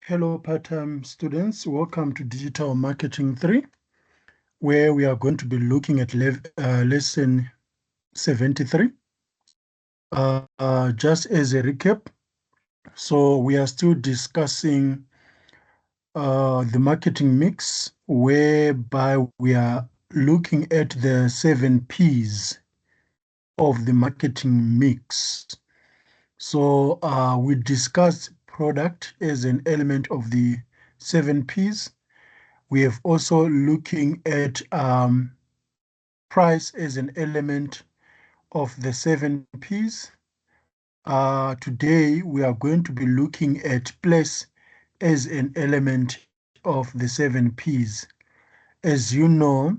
Hello part-time students, welcome to Digital Marketing 3, where we are going to be looking at lesson 73. Just as a recap, so we are still discussing the marketing mix, whereby we are looking at the 7 P's of the marketing mix. So we discussed product as an element of the 7 P's. We have also looking at price as an element of the 7 P's. Today, we are going to be looking at place as an element of the 7 P's. As you know,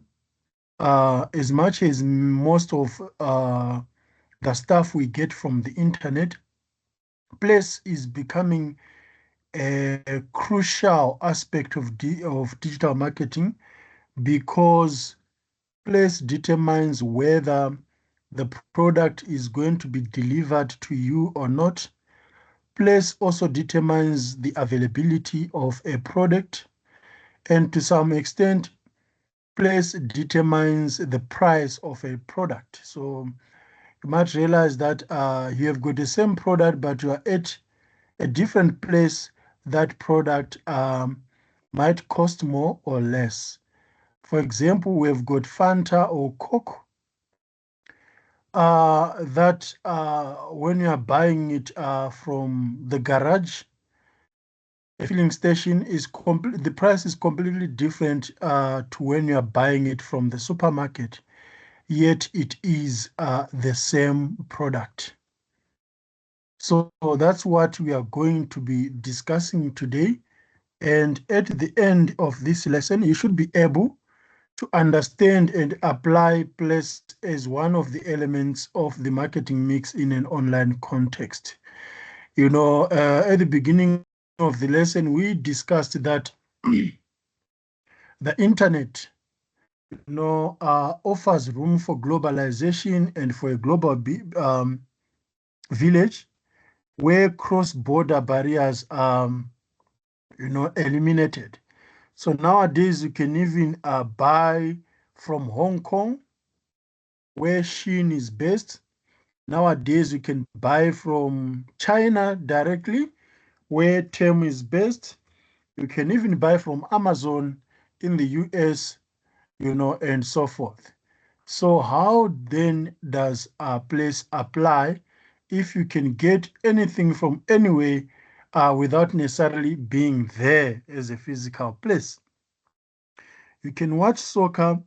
as much as most of the stuff we get from the internet, place is becoming a crucial aspect of digital marketing, because place determines whether the product is going to be delivered to you or not. Place also determines the availability of a product, and to some extent, place determines the price of a product. So you might realize that you have got the same product, but you are at a different place. That product might cost more or less. For example, we've got Fanta or Coke, that when you are buying it from the garage, a filling station, the price is completely different to when you are buying it from the supermarket, yet it is the same product. So that's what we are going to be discussing today. And at the end of this lesson, you should be able to understand and apply place as one of the elements of the marketing mix in an online context. You know, at the beginning of the lesson, we discussed that the internet, offers room for globalization and for a global village where cross-border barriers are, eliminated. So nowadays, you can even buy from Hong Kong, where Shein is based. Nowadays, you can buy from China directly, where Temu is based. You can even buy from Amazon in the US, and so forth. So how then does a place apply if you can get anything from anywhere without necessarily being there as a physical place? You can watch soccer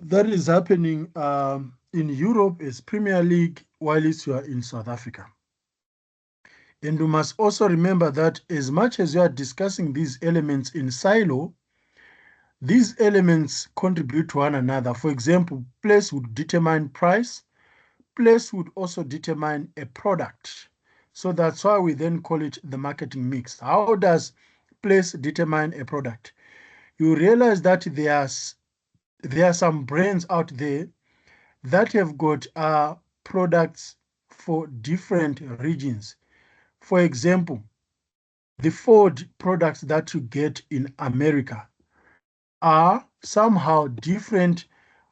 that is happening in Europe as Premier League while you are in South Africa. And you must also remember that as much as you are discussing these elements in silo, these elements contribute to one another. For example, place would determine price. Place would also determine a product. So that's why we then call it the marketing mix. How does place determine a product? You realize that there are some brands out there that have got products for different regions. For example, the Ford products that you get in America are somehow different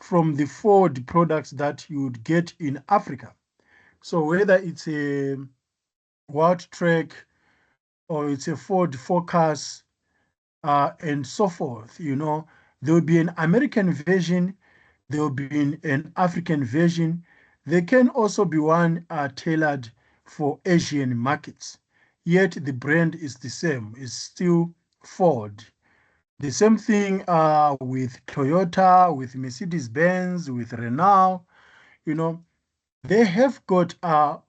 from the Ford products that you would get in Africa. So whether it's a Wildtrak or it's a Ford Focus and so forth, there will be an American version, there will be an African version. There can also be one tailored for Asian markets, yet the brand is the same, it's still Ford. The same thing with Toyota, with Mercedes-Benz, with Renault. They have got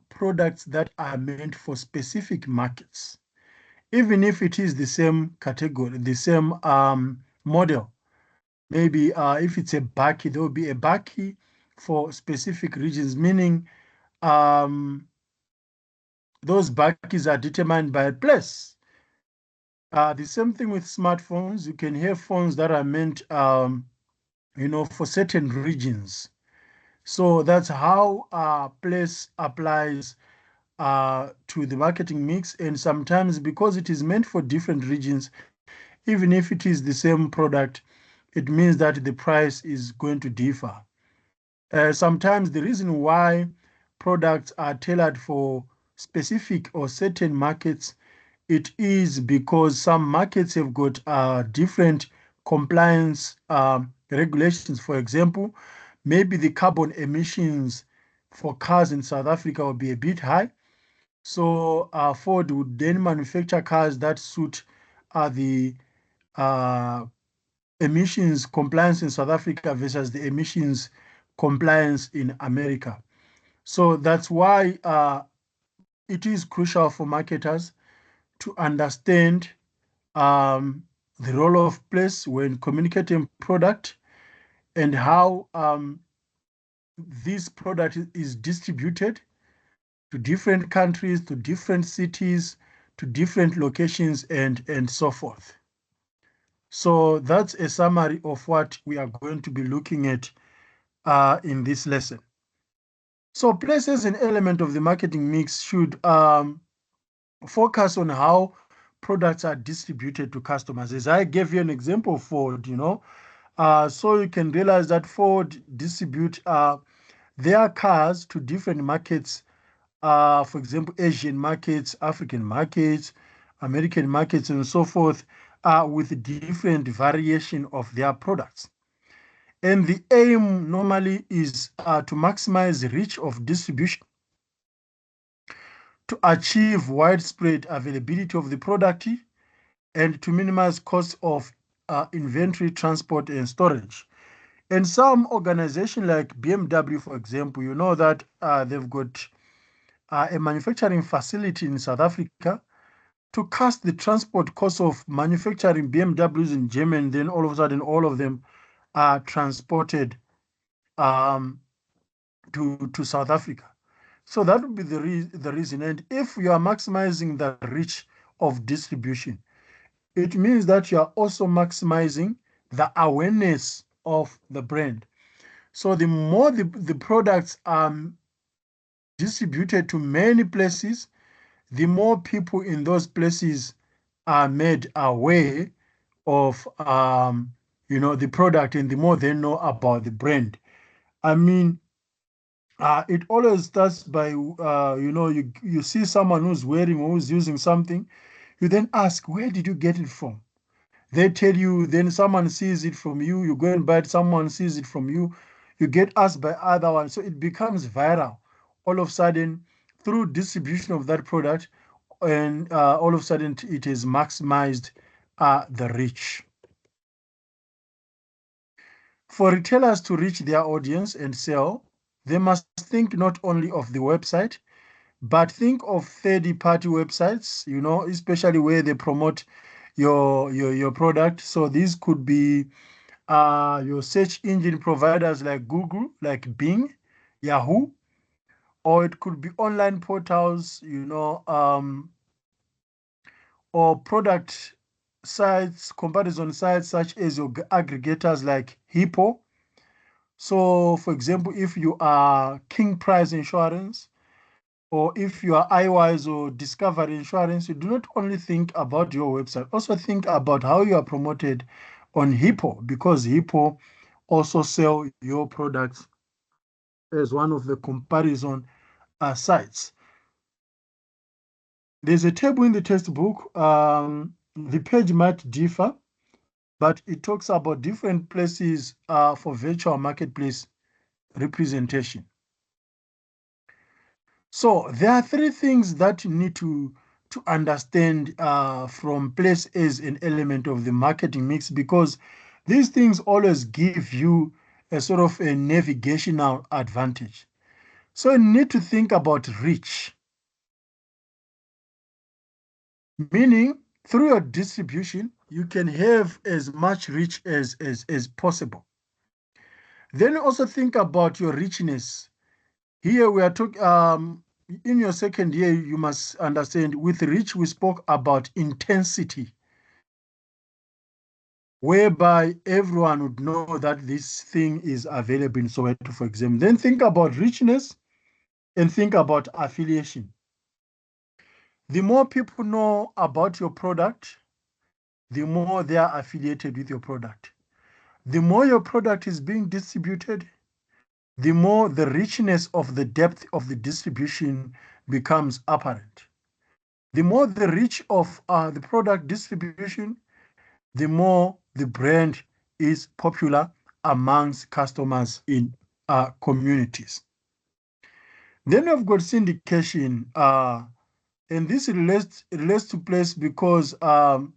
products that are meant for specific markets. Even if it is the same category, the same model, maybe if it's a bakkie, there will be a bakkie for specific regions, meaning those bakkies are determined by a place. The same thing with smartphones. You can have phones that are meant, for certain regions. So that's how place applies to the marketing mix, and sometimes because it is meant for different regions, even if it is the same product, it means that the price is going to differ. Sometimes the reason why products are tailored for specific or certain markets, it is because some markets have got different compliance regulations. For example, maybe the carbon emissions for cars in South Africa will be a bit high. So Ford would then manufacture cars that suit the uh, emissions compliance in South Africa versus the emissions compliance in America. So that's why it is crucial for marketers to understand the role of place when communicating product and how this product is distributed to different countries, to different cities, to different locations, and so forth. So that's a summary of what we are going to be looking at in this lesson. So place as an element of the marketing mix should focus on how products are distributed to customers. As I gave you an example of Ford, so you can realize that Ford distribute their cars to different markets, for example, Asian markets, African markets, American markets, and so forth, with different variation of their products. And the aim normally is to maximize reach of distribution, to achieve widespread availability of the product, and to minimize costs of inventory, transport, and storage. And some organizations like BMW, for example, you know that they've got a manufacturing facility in South Africa. To cast the transport cost of manufacturing BMWs in Germany, then all of a sudden all of them are transported to South Africa. So that would be the reason. And if you are maximizing the reach of distribution, it means that you are also maximizing the awareness of the brand. So the more the products are distributed to many places, the more people in those places are made aware of the product, and the more they know about the brand. I mean, it always starts by you see someone who's wearing or who's using something, you then ask, where did you get it from? They tell you, then someone sees it from you, you go and buy it, someone sees it from you, you get asked by other ones. So it becomes viral all of a sudden through distribution of that product, and all of a sudden it has maximized the reach. For retailers to reach their audience and sell, they must think not only of the website, but think of third-party websites, especially where they promote your product. So these could be your search engine providers like Google, like Bing, Yahoo, or it could be online portals, or product sites, comparison sites such as your aggregators like Hippo. So, for example, if you are King Price Insurance, or if you are iWise or Discovery Insurance, you do not only think about your website, also think about how you are promoted on Hippo, because Hippo also sell your products as one of the comparison sites. There's a table in the textbook. The page might differ, but it talks about different places for virtual marketplace representation. So there are three things that you need to understand from place as an element of the marketing mix, because these things always give you a sort of a navigational advantage. So you need to think about reach, meaning through your distribution, you can have as much reach as possible. Then also think about your richness. Here we are talking, in your second year, you must understand with reach, we spoke about intensity, whereby everyone would know that this thing is available in Soweto, for example. Then think about richness and think about affiliation. The more people know about your product, the more they are affiliated with your product. The more your product is being distributed, the more the richness of the depth of the distribution becomes apparent. The more the reach of the product distribution, the more the brand is popular amongst customers in communities. Then we've got syndication, and this relates to place because online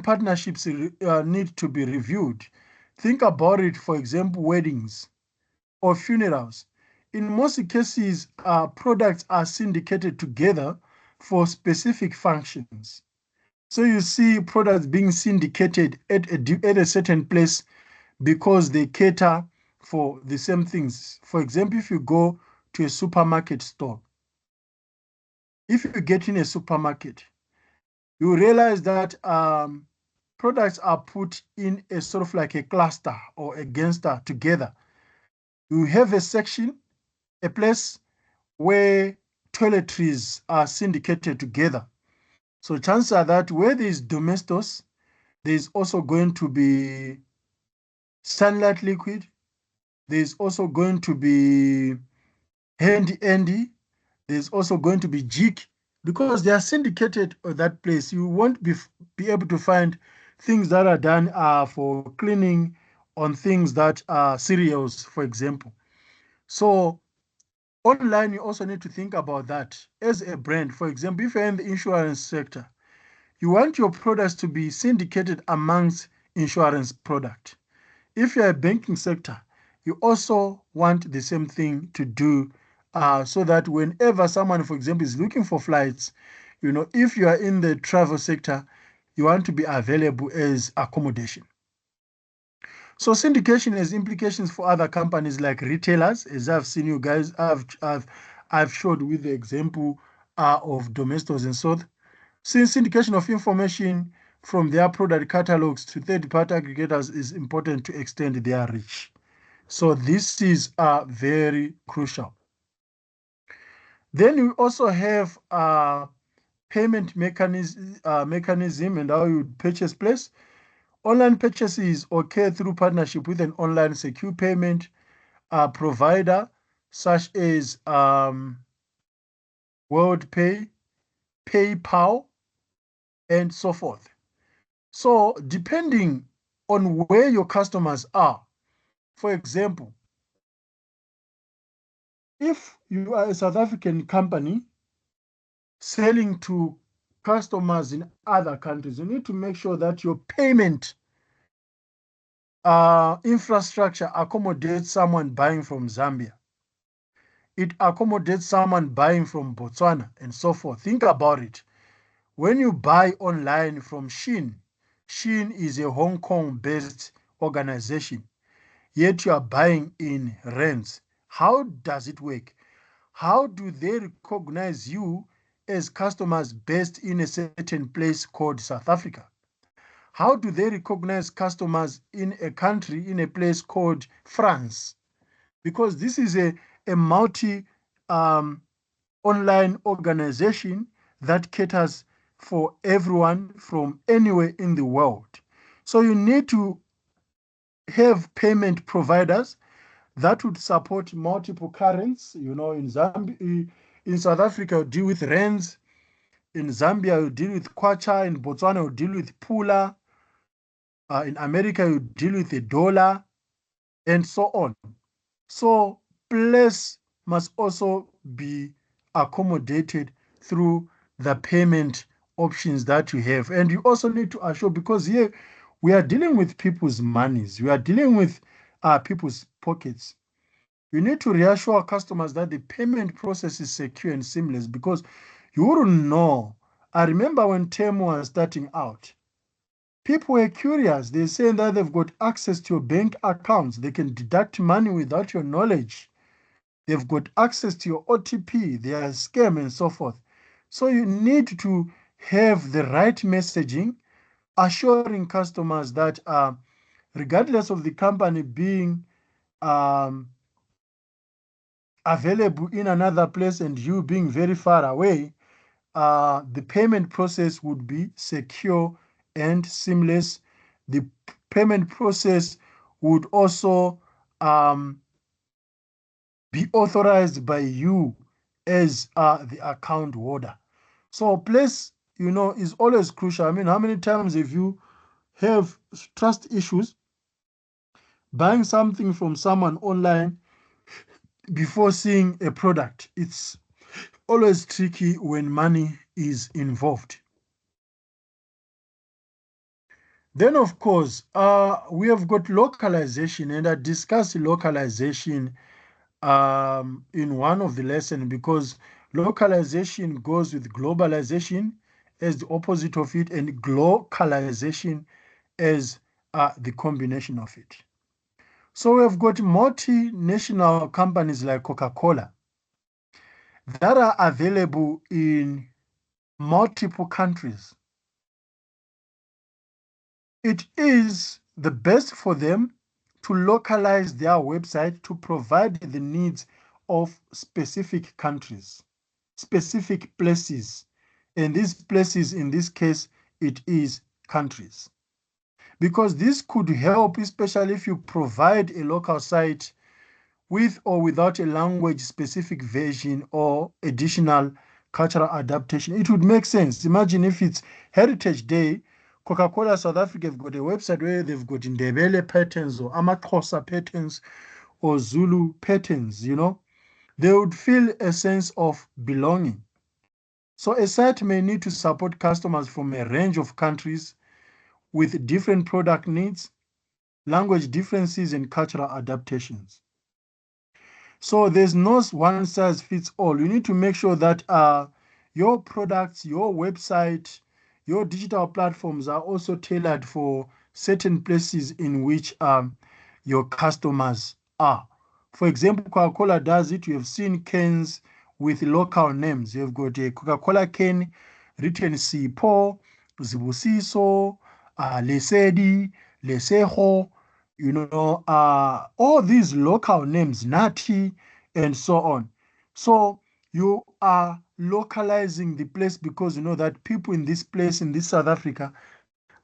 partnerships need to be reviewed. Think about it, for example, weddings or funerals. In most cases, products are syndicated together for specific functions. So you see products being syndicated at a certain place because they cater for the same things. For example, if you go to a supermarket store, if you get in a supermarket, you realize that products are put in a sort of like a cluster or a gangster together. You have a section, a place where toiletries are syndicated together. So chances are that where there is domestos, there is also going to be sunlight liquid. There is also going to be handy Andy. There's also going to be jig, because they are syndicated at that place. You won't be able to find things that are done for cleaning on things that are cereals, for example. So online, you also need to think about that as a brand. For example, if you're in the insurance sector, you want your products to be syndicated amongst insurance product. If you're a banking sector, you also want the same thing to do so that whenever someone, for example, is looking for flights, if you are in the travel sector, you want to be available as accommodation. So syndication has implications for other companies like retailers, as I've seen you guys, I've showed with the example of Domestos and so. Since syndication of information from their product catalogs to third-party aggregators is important to extend their reach. So this is very crucial. Then we also have payment mechanism and how you purchase place. Online purchases occur through partnership with an online secure payment provider such as WorldPay, PayPal, and so forth. So depending on where your customers are, for example, if you are a South African company selling to customers in other countries, you need to make sure that your payment infrastructure accommodates someone buying from Zambia. It accommodates someone buying from Botswana and so forth. Think about it. When you buy online from Shein, Shein is a Hong Kong-based organization, yet you are buying in rands. How does it work? How do they recognize you as customers based in a certain place called South Africa? How do they recognize customers in a country, in a place called France? Because this is a multi online organization that caters for everyone from anywhere in the world. So you need to have payment providers that would support multiple currencies. In Zambia, in South Africa, you deal with rands. In Zambia, you deal with kwacha. In Botswana, you deal with pula. In America, you deal with the dollar, and so on. So place must also be accommodated through the payment options that you have. And you also need to assure, because here we are dealing with people's monies, we are dealing with people's pockets. You need to reassure customers that the payment process is secure and seamless, because you wouldn't know. I remember when Temu was starting out, people were curious. They're saying that they've got access to your bank accounts. They can deduct money without your knowledge. They've got access to your OTP. They are a scam and so forth. So you need to have the right messaging, assuring customers that regardless of the company being available in another place and you being very far away, the payment process would be secure and seamless. The payment process would also be authorized by you as the account holder. So place, is always crucial. I mean, how many times have you have trust issues buying something from someone online before seeing a product? It's always tricky when money is involved. Then, of course, we have got localization, and I discussed localization in one of the lessons because localization goes with globalization as the opposite of it, and globalization as the combination of it. So we've got multinational companies like Coca-Cola that are available in multiple countries. It is the best for them to localize their website to provide the needs of specific countries, specific places. And these places, in this case, it is countries. Because this could help, especially if you provide a local site with or without a language specific version or additional cultural adaptation. It would make sense. Imagine if it's Heritage Day, Coca-Cola South Africa have got a website where they've got Ndebele patterns or Amaxhosa patterns or Zulu patterns, they would feel a sense of belonging. So a site may need to support customers from a range of countries with different product needs, language differences, and cultural adaptations. So there's no one size fits all. You need to make sure that your products, your website, your digital platforms are also tailored for certain places in which your customers are. For example, Coca-Cola does it. You have seen cans with local names. You've got a Coca-Cola can written Sipho, Zibusiso, Lesedi, Leseho, all these local names, Nati, and so on. So you are localizing the place because you know that people in this place, in this South Africa,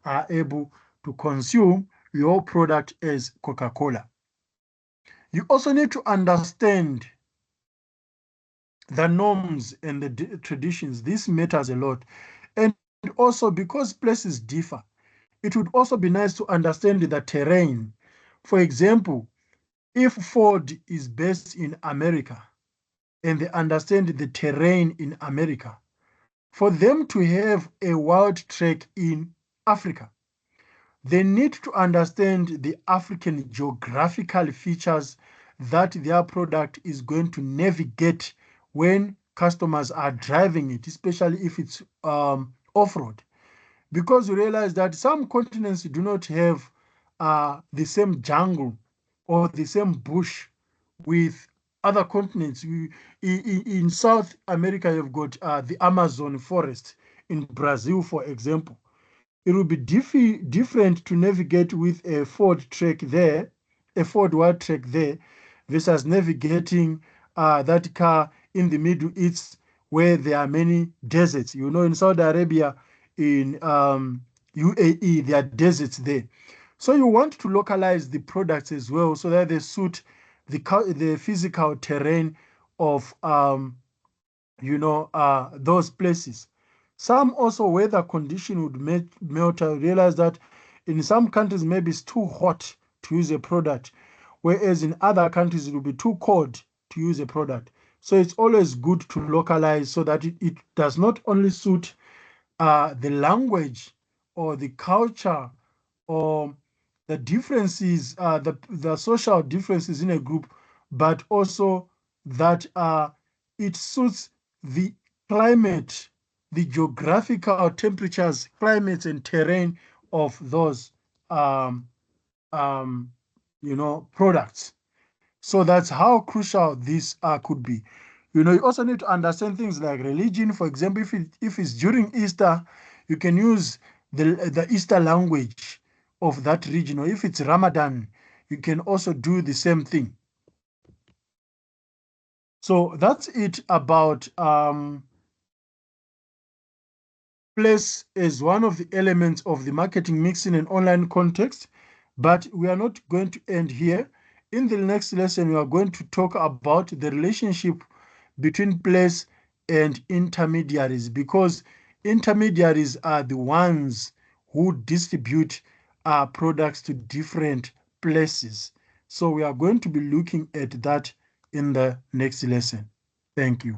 are able to consume your product as Coca-Cola. You also need to understand the norms and the traditions. This matters a lot. And also because places differ, it would also be nice to understand the terrain. For example, if Ford is based in America and they understand the terrain in America, for them to have a wild track in Africa, they need to understand the African geographical features that their product is going to navigate when customers are driving it, especially if it's off-road. Because you realize that some continents do not have the same jungle or the same bush with other continents. In South America, you've got the Amazon forest. In Brazil, for example, it will be different to navigate with a Ford track there, a Ford wild track there, versus navigating that car in the Middle East where there are many deserts. In Saudi Arabia, in UAE, there are deserts there. So you want to localize the products as well so that they suit the physical terrain of those places. Some also weather condition would matter. Realize that in some countries maybe it's too hot to use a product, whereas in other countries it will be too cold to use a product. So it's always good to localize so that it does not only suit the language or the culture or the differences, the social differences in a group, but also that it suits the climate, the geographical temperatures, climates, and terrain of those um, products. So that's how crucial this could be. You also need to understand things like religion. For example, if it's during Easter, you can use the Easter language of that region. Or if it's Ramadan, you can also do the same thing. So that's it about place as one of the elements of the marketing mix in an online context. But we are not going to end here. In the next lesson, we are going to talk about the relationship between place and intermediaries, because intermediaries are the ones who distribute products to different places. So we are going to be looking at that in the next lesson. Thank you.